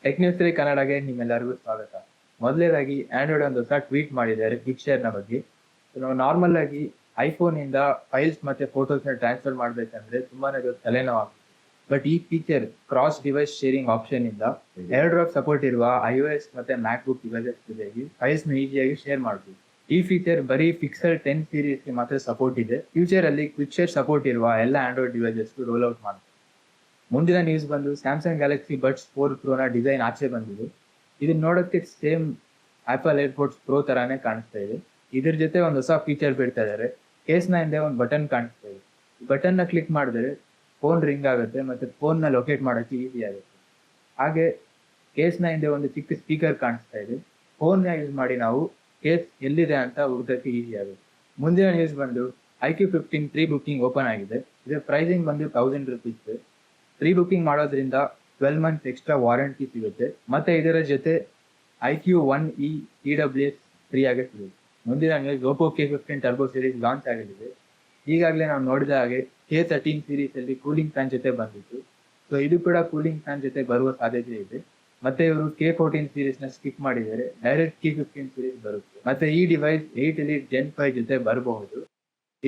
Tech news 3 ಕನ್ನಡಗೆ ನಿಮ್ಮೆಲ್ಲರಿಗೂ ಸ್ವಾಗತ. ಮೊದಲನೇದಾಗಿ ಆಂಡ್ರಾಯ್ಡ್ ಒಂದು ಹೊಸ ಟ್ವೀಟ್ ಮಾಡಿದ್ದಾರೆ ಕ್ವಿಕ್ ಶೇರ್ನ ಬಗ್ಗೆ. ನಾವು ನಾರ್ಮಲ್ ಆಗಿ ಐಫೋನ್ ಇಂದ ಫೈಲ್ಸ್ ಮತ್ತೆ ಫೋಟೋಸ್ ನ ಟ್ರಾನ್ಸ್ಫರ್ ಮಾಡ್ಬೇಕಂದ್ರೆ ತುಂಬಾನೇ ತಲೆನೋವು ಆಗುತ್ತೆ. ಬಟ್ ಈ feature cross device sharing option ಇಂದ ಏರ್ಡ್ರಾಪ್ ಸಪೋರ್ಟ್ ಇರುವ iOS ಮತ್ತೆ ಮ್ಯಾಕ್ಬುಕ್ ಡಿವೈಸಸ್ ಜೊತೆಗೆ ಫೈಲ್ಸ್ ನ ಈಸಿಯಾಗಿ ಶೇರ್ ಮಾಡಬಹುದು. ಈ ಫೀಚರ್ ಬರೀ ಪಿಕ್ಸೆಲ್ 10 ಸೀರೀಸ್ ಗೆ ಮಾತ್ರ ಸಪೋರ್ಟ್ ಇದೆ. ಫ್ಯೂಚರ್ ಅಲ್ಲಿ ಕ್ವಿಕ್ ಶೇರ್ ಸಪೋರ್ಟ್ ಇರುವ ಎಲ್ಲ ಆಂಡ್ರಾಯ್ಡ್ ಡಿವೈಸಸ್ ರೋಲ್ ಔಟ್ ಮಾಡುತ್ತೆ. ಮುಂದಿನ ನ್ಯೂಸ್ ಬಂದು ಸ್ಯಾಮ್ಸಂಗ್ ಗ್ಯಾಲಕ್ಸಿ ಬಡ್ಸ್ 4 ಪ್ರೋನ ಡಿಸೈನ್ ಆಚೆ ಬಂದಿದೆ. ಇದನ್ನ ನೋಡೋಕ್ಕೆ ಸೇಮ್ ಆಪಲ್ ಏರ್ಪೋರ್ಟ್ಸ್ ಪ್ರೋ ತರಾನೇ ಕಾಣಿಸ್ತಾ ಇದೆ. ಇದ್ರ ಜೊತೆ ಒಂದು ಹೊಸ ಫೀಚರ್ ಬಿಡ್ತಾ ಇದ್ದಾರೆ. ಕೇಸ್ನ ಹಿಂದೆ ಒಂದು ಬಟನ್ ಕಾಣಿಸ್ತಾ ಇದೆ. ಈ ಬಟನ್ ನ ಕ್ಲಿಕ್ ಮಾಡಿದ್ರೆ ಫೋನ್ ರಿಂಗ್ ಆಗುತ್ತೆ ಮತ್ತೆ ಫೋನ್ ನ ಲೊಕೇಟ್ ಮಾಡೋಕ್ಕೆ ಈಸಿ ಆಗುತ್ತೆ. ಹಾಗೆ ಕೇಸ್ನ ಹಿಂದೆ ಒಂದು ಚಿಕ್ಕ ಸ್ಪೀಕರ್ ಕಾಣಿಸ್ತಾ ಇದೆ. ಫೋನ್ ನ ಯೂಸ್ ಮಾಡಿ ನಾವು ಕೇಸ್ ಎಲ್ಲಿದೆ ಅಂತ ಹುಡುಕಕ್ಕೆ ಈಸಿ ಆಗುತ್ತೆ. ಮುಂದಿನ ನ್ಯೂಸ್ ಬಂದು iQ15 ಪ್ರೀ ಬುಕಿಂಗ್ ಓಪನ್ ಆಗಿದೆ. ಇದರ ಪ್ರೈಸಿಂಗ್ ಬಂದು 1000 ರೂಪೀಸ್. ಪ್ರೀ ಬುಕಿಂಗ್ ಮಾಡೋದ್ರಿಂದ 12 ಮಂತ್ಸ್ ಎಕ್ಸ್ಟ್ರಾ ವಾರಂಟಿ ಸಿಗುತ್ತೆ. ಮತ್ತೆ ಇದರ ಜೊತೆ iQ1E TWS ಫ್ರೀ ಆಗಿ ಸಿಗುತ್ತೆ. ಮುಂದಿನ news Oppo K15 turbo series launch ಆಗಲಿದೆ. ಈಗಾಗಲೇ ನಾವು ನೋಡಿದ ಹಾಗೆ K13 ಸೀರೀಸ್ ಅಲ್ಲಿ ಕೂಲಿಂಗ್ ಫ್ಯಾನ್ ಜೊತೆ ಬಂದಿತ್ತು. ಸೊ ಇದು ಕೂಡ ಕೂಲಿಂಗ್ ಫ್ಯಾನ್ ಜೊತೆ ಬರುವ ಸಾಧ್ಯತೆ ಇದೆ. ಮತ್ತೆ ಇವರು K14 ಸೀರೀಸ್ ನ ಸ್ಕಿಪ್ ಮಾಡಿದ್ದಾರೆ. ಡೈರೆಕ್ಟ್ K15 ಸೀರೀಸ್ ಬರುತ್ತೆ. ಮತ್ತೆ ಈ ಡಿವೈಸ್ 8 Elite Gen 5 ಜೊತೆ ಬರಬಹುದು.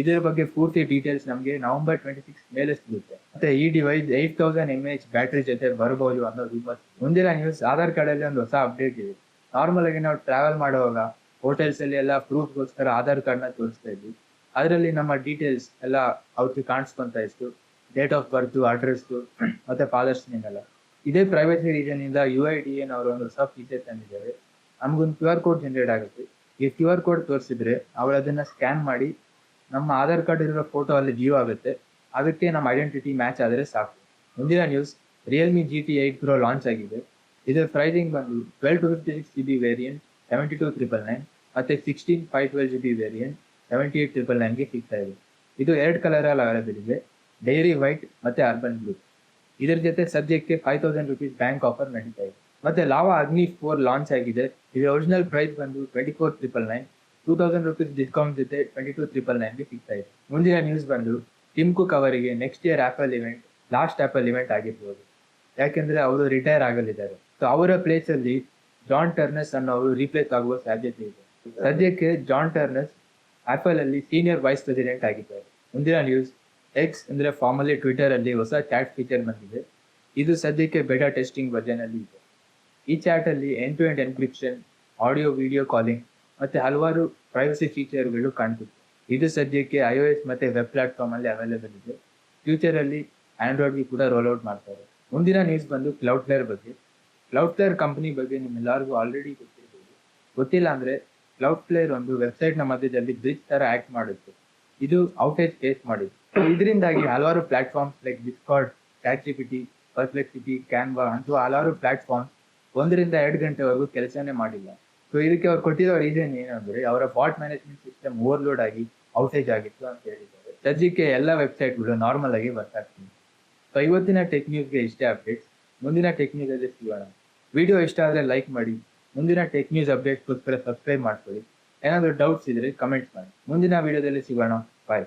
ಇದರ ಬಗ್ಗೆ ಪೂರ್ತಿ ಡೀಟೇಲ್ಸ್ ನಮಗೆ November 26 ಮೇಲೆ ಸಿಗುತ್ತೆ. ಮತ್ತೆ ಈ ಡಿವೈಸ್ 8000 mAh ಬ್ಯಾಟರಿ ಜೊತೆ ಬರಬಹುದು ಅನ್ನೋ ರೂಮರ್ಸ್. ಮುಂದಿನ ನ್ಯೂಸ್ ಆಧಾರ್ ಕಾರ್ಡ್ ಅಲ್ಲಿ ಒಂದು ಹೊಸ ಅಪ್ಡೇಟ್ ಇದೆ. ನಾರ್ಮಲ್ ಆಗಿ ನಾವು ಟ್ರಾವೆಲ್ ಮಾಡುವಾಗ ಹೋಟೆಲ್ಸ್ ಅಲ್ಲಿ ಎಲ್ಲ ಪ್ರೂಫ್ಗೋಸ್ಕರ ಆಧಾರ್ ಕಾರ್ಡ್ ನ ತೋರಿಸ್ತಾ ಇದ್ವಿ. ಅದರಲ್ಲಿ ನಮ್ಮ ಡೀಟೇಲ್ಸ್ ಎಲ್ಲ ಅವ್ರಿಗೆ ಕಾಣಿಸ್ಕೊಂತ ಇತ್ತು. ಡೇಟ್ ಆಫ್ ಬರ್ತ್, ಅಡ್ರೆಸ್ ಮತ್ತೆ ಫಾದರ್ಸ್ ನೇಮ್ ಎಲ್ಲ. ಇದೇ ಪ್ರೈವಸಿ ರೀಸನ್ ಇಂದ UIDAI ಅವರು ಒಂದು ಹೊಸ ಫೀಚರ್ ತಂದಿದ್ದಾರೆ. ನಮ್ಗೊಂದು QR ಕೋಡ್ ಜನರೇಟ್ ಆಗುತ್ತೆ. ಈ QR ಕೋಡ್ ತೋರಿಸಿದ್ರೆ ಅವ್ರು ಅದನ್ನ ಸ್ಕ್ಯಾನ್ ಮಾಡಿ ನಮ್ಮ ಆಧಾರ್ ಕಾರ್ಡ್ ಇರೋ ಫೋಟೋ ಅಲ್ಲಿ ವ್ಯೂ ಆಗುತ್ತೆ. ಅದಕ್ಕೆ ನಮ್ಮ ಐಡೆಂಟಿಟಿ ಮ್ಯಾಚ್ ಆದರೆ ಸಾಕು. ಮುಂದಿನ news Realme GT8 Pro launch ಆಗಿದೆ. ಇದರ ಪ್ರೈಸಿಂಗ್ ಬಂದು 12 to 56 GB ವೇರಿಯಂಟ್ 72,999 ಮತ್ತೆ 16 512 GB ವೇರಿಯಂಟ್ 78,999 ಗೆ ಸಿಗ್ತಾ ಇದೆ. ಇದು 2 ಕಲರ್ ಅಲ್ಲಿ ಅವೈಲೇಬಲ್ ಇದೆ, ಡೈರಿ ವೈಟ್ ಮತ್ತೆ ಅರ್ಬನ್ ಬ್ಲೂ. ಇದರ ಜೊತೆ ಸದ್ಯಕ್ಕೆ 5000 ರೂಪೀಸ್ ಬ್ಯಾಂಕ್ ಆಫರ್ ನಡೀತಾ ಇದೆ. ಮತ್ತೆ ಲಾವಾ ಅಗ್ನಿ 4 ಲಾಂಚ್ ಆಗಿದೆ. ಇದರ ಒರಿಜಿನಲ್ ಪ್ರೈಸ್ ಬಂದು 24,999, 2000 ರೂಪೀಸ್ ಡಿಸ್ಕೌಂಟ್ ಜೊತೆ 22,999 ಗೆ ಸಿಗ್ತಾ ಇದೆ. ಮುಂದಿನ ನ್ಯೂಸ್ ಬಂದು ಟಿಮ್ ಕುಕ್ ಅವರಿಗೆ next year apple event last apple event ಆಗಿರ್ಬೋದು. ಯಾಕೆಂದ್ರೆ ಅವರು ರಿಟೈರ್ ಆಗಲಿದ್ದಾರೆ. ಸೊ ಅವರ ಪ್ಲೇಸ್ ಅಲ್ಲಿ ಜಾನ್ ಟರ್ನಸ್ ಅನ್ನೋರು ರೀಪ್ಲೇಸ್ ಆಗುವ ಸಾಧ್ಯತೆ ಇದೆ. ಸದ್ಯಕ್ಕೆ ಜಾನ್ ಟರ್ನಸ್ ಆಪಲ್ ಅಲ್ಲಿ ಸೀನಿಯರ್ ವೈಸ್ ಪ್ರೆಸಿಡೆಂಟ್ ಆಗಿದ್ದಾರೆ. ಮುಂದಿನ ನ್ಯೂಸ್ ಎಕ್ಸ್ ಅಂದ್ರೆ ಫಾರ್ಮಲಿ ಟ್ವಿಟರ್ ಅಲ್ಲಿ ಹೊಸ ಚಾಟ್ ಫೀಚರ್ ಬಂದಿದೆ. ಇದು ಸದ್ಯಕ್ಕೆ ಬೆಟಾ ಟೆಸ್ಟಿಂಗ್ ವರ್ಜನ್ ಅಲ್ಲಿ ಇದೆ. ಈ ಚಾಟ್ ಅಲ್ಲಿ end to end encryption, audio video calling ಮತ್ತೆ ಹಲವಾರು ಪ್ರೈವಸಿ ಫೀಚರ್ಗಳು ಕಾಣಿಸುತ್ತೆ. ಇದು ಸದ್ಯಕ್ಕೆ iOS ಮತ್ತೆ ವೆಬ್ ಪ್ಲಾಟ್ಫಾರ್ಮ್ ಅಲ್ಲಿ ಅವೈಲೇಬಲ್ ಇದೆ. ಫ್ಯೂಚರ್ ಅಲ್ಲಿ ಆಂಡ್ರಾಯ್ಡ್ಗೆ ಕೂಡ ರೋಲ್ ಔಟ್ ಮಾಡ್ತಾರೆ. ಮುಂದಿನ ನ್ಯೂಸ್ ಬಂದು ಕ್ಲೌಡ್ಫ್ಲೇರ್ ಬಗ್ಗೆ. ಕ್ಲೌಡ್ಫ್ಲೇರ್ ಕಂಪನಿ ಬಗ್ಗೆ ನಿಮ್ಮೆಲ್ಲರಿಗೂ ಆಲ್ರೆಡಿ ಗೊತ್ತಿರ್ಬೋದು. ಗೊತ್ತಿಲ್ಲ ಅಂದ್ರೆ ಕ್ಲೌಡ್ಫ್ಲೇರ್ ಒಂದು ವೆಬ್ಸೈಟ್ ನ ಮಧ್ಯದಲ್ಲಿ ಬ್ರಿಡ್ಜ್ ತರ ಆಕ್ಟ್ ಮಾಡುತ್ತೆ. ಇದು ಔಟೇಜ್ ಫೇಸ್ ಮಾಡಿದೆ. ಇದರಿಂದಾಗಿ ಹಲವಾರು platforms like Discord, ChatGPT, Perplexity, Canva ಅಂತ ಹಲವಾರು ಪ್ಲಾಟ್ಫಾರ್ಮ್ಸ್ 1 ರಿಂದ 2 ಗಂಟೆವರೆಗೂ ಕೆಲಸನೇ ಮಾಡಿಲ್ಲ. ಸೊ ಇದಕ್ಕೆ ಅವ್ರು ಕೊಟ್ಟಿರೋ ರೀಸನ್ ಏನಂದ್ರೆ ಅವರ ಬಾಟ್ ಮ್ಯಾನೇಜ್ಮೆಂಟ್ ಸಿಸ್ಟಮ್ ಓವರ್ಲೋಡ್ ಆಗಿ ಔಟೇಜ್ ಆಗಿತ್ತು ಅಂತ ಹೇಳಿದ್ದಾರೆ. ಸದ್ಯಕ್ಕೆ ಎಲ್ಲ ವೆಬ್ಸೈಟ್ಗಳು ನಾರ್ಮಲ್ ಆಗಿ ವರ್ಕ್ ಆಗ್ತಿದೆ. ಸೊ ಇವತ್ತಿನ ಟೆಕ್ ನ್ಯೂಸ್ಗೆ ಇಷ್ಟೇ ಅಪ್ಡೇಟ್ಸ್. ಮುಂದಿನ ಟೆಕ್ ನ್ಯೂಸ್ ಅಲ್ಲಿ ಸಿಗೋಣ. ವಿಡಿಯೋ ಇಷ್ಟ ಆದ್ರೆ ಲೈಕ್ ಮಾಡಿ. ಮುಂದಿನ ಟೆಕ್ ನ್ಯೂಸ್ ಅಪ್ಡೇಟ್ಸ್ಗೋಸ್ಕರ ಸಬ್ಸ್ಕ್ರೈಬ್ ಮಾಡ್ಕೊಳ್ಳಿ. ಏನಾದರೂ ಡೌಟ್ಸ್ ಇದ್ರೆ ಕಮೆಂಟ್ಸ್ ಮಾಡಿ. ಮುಂದಿನ ವಿಡಿಯೋದಲ್ಲಿ ಸಿಗೋಣ. ಬಾಯ್.